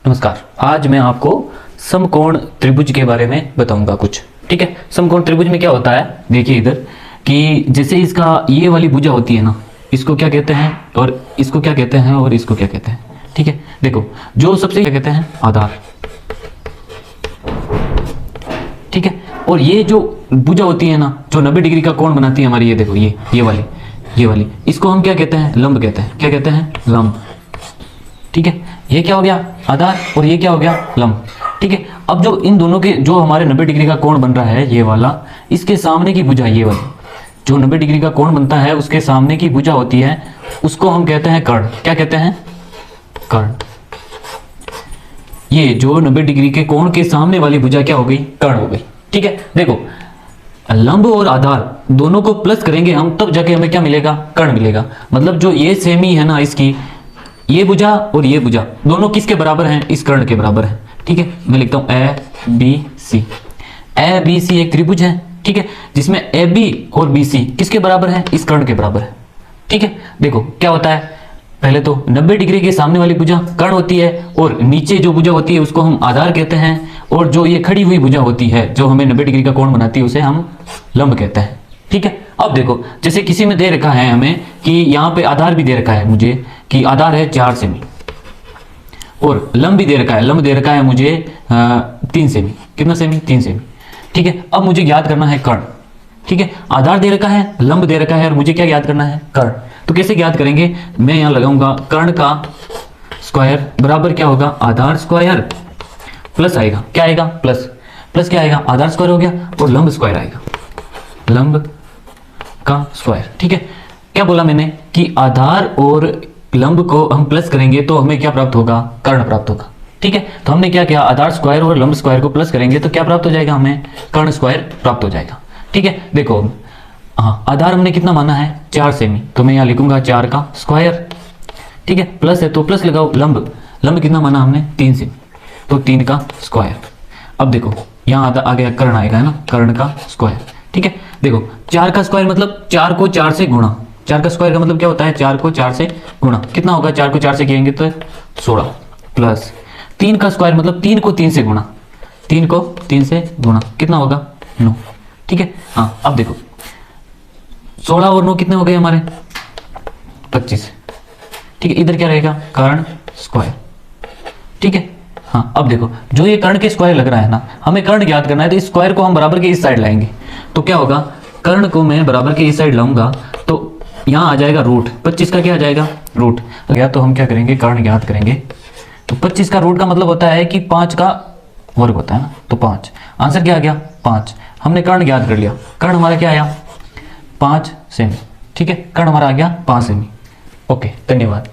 नमस्कार। आज मैं आपको समकोण त्रिभुज के बारे में बताऊंगा कुछ। ठीक है, समकोण त्रिभुज में क्या होता है, देखिए इधर कि जैसे इसका ये वाली भुजा होती है ना, इसको क्या कहते हैं और इसको क्या कहते हैं और इसको क्या कहते हैं। ठीक है, देखो जो सबसे क्या कहते हैं, आधार। ठीक है, और ये जो भुजा होती है ना, जो 90 डिग्री का कोण बनाती है हमारी, ये देखो ये वाली इसको हम क्या कहते हैं, लंब कहते हैं। क्या कहते हैं, लंब। ठीक है, ये क्या हो गया, आधार, और ये क्या हो गया, लंब। ठीक है, अब जो इन दोनों के जो हमारे 90 डिग्री का कोण बन रहा है, ये वाला, इसके सामने की भुजा, ये वाली जो 90 डिग्री का कोण बनता है, उसके सामने की भुजा होती है, उसको हम कहते हैं कर्ण। क्या कहते हैं, कर्ण। ये जो 90 डिग्री के कोण के सामने वाली भुजा क्या हो गई, कर्ण हो गई। ठीक है, देखो लंब और आधार दोनों को प्लस करेंगे हम, तब जाके हमें क्या मिलेगा, कर्ण मिलेगा। मतलब जो ये सेमी है ना, इसकी ये भुजा और ये भुजा दोनों किसके बराबर हैं, इस कर्ण के बराबर है। ठीक है, मैं लिखता हूं ए बी सी एक त्रिभुज है। ठीक है, जिसमें ए बी और बी सी किसके बराबर है, इस कर्ण के बराबर है। ठीक है, देखो क्या होता है, पहले तो 90 डिग्री के सामने वाली भुजा कर्ण होती है, और नीचे जो भुजा होती है उसको हम आधार कहते हैं, और जो ये खड़ी हुई भुजा होती है जो हमें 90 डिग्री का कोण बनाती है, उसे हम लंब कहते हैं। ठीक है, अब देखो जैसे किसी में दे रखा है हमें कि यहाँ पे आधार भी दे रखा है मुझे कि आधार है 4 सेमी, और लंब भी दे रखा है, लंब दे रखा है मुझे 3 सेमी। कितना सेमी, 3 सेमी। ठीक है, अब मुझे याद करना है कर्ण। ठीक है, आधार दे रखा है, लंब दे रखा है, और मुझे क्या याद करना है, कर्ण। तो कैसे याद करेंगे, मैं यहाँ लगाऊंगा कर्ण का स्क्वायर बराबर क्या होगा, आधार स्क्वायर प्लस आएगा, क्या आएगा, प्लस क्या आएगा, आधार स्क्वायर हो गया, और लंब स्क्वायर आएगा, लंब का स्क्वायर। ठीक है, क्या बोला मैंने कि आधार और लंब को हम प्लस करेंगे तो हमें क्या प्राप्त होगा, कर्ण प्राप्त होगा। ठीक है, तो हमने क्या किया, आधार स्क्वायर और लंब स्क्वायर को प्लस करेंगे तो क्या प्राप्त हो जाएगा, हमें कर्ण स्क्वायर प्राप्त हो जाएगा। ठीक है, देखो हाँ, आधार हमने कितना माना है, 4 सेमी, तो मैं यहाँ लिखूंगा 4 का स्क्वायर। ठीक है, प्लस है तो प्लस लगाओ, लंब कितना माना हमने, 3 सेमी, तो 3 का स्क्वायर। अब देखो यहाँ आ गया कर्ण आएगा, है ना, कर्ण का स्क्वायर। ठीक है, देखो 4 का स्क्वायर मतलब 4 को 4 से गुणा, 4 का स्क्वायर का मतलब क्या होता है, 4 को 4 से गुणा, कितना होगा, 4 को 4 से किएंगे तो 16, प्लस 3 का स्क्वायर मतलब 3 को 3 से गुणा, 3 को 3 से गुणा, कितना होगा, 9। ठीक है, हाँ अब देखो 16 और 9 कितने हो गए हमारे, 25। ठीक है, इधर क्या रहेगा, कर्ण स्क्वायर। ठीक है, हाँ अब देखो जो ये कर्ण के स्क्वायर लग रहा है ना, हमें कर्ण ज्ञात करना है, तो इस स्क्वायर को हम बराबर के इस साइड लाएंगे, तो क्या होगा, कर्ण को मैं बराबर के इस साइड लाऊंगा तो यहाँ आ जाएगा रूट, 25 का क्या आ जाएगा, रूट गया, तो हम क्या करेंगे, कर्ण ज्ञात करेंगे। तो 25 का रूट का मतलब होता है कि 5 का वर्ग होता है ना, तो 5, आंसर क्या आ गया, 5। हमने कर्ण ज्ञात कर लिया, कर्ण हमारा क्या आया, 5 सेमी। ठीक है, कर्ण हमारा आ गया 5 सेमी। ओके, धन्यवाद।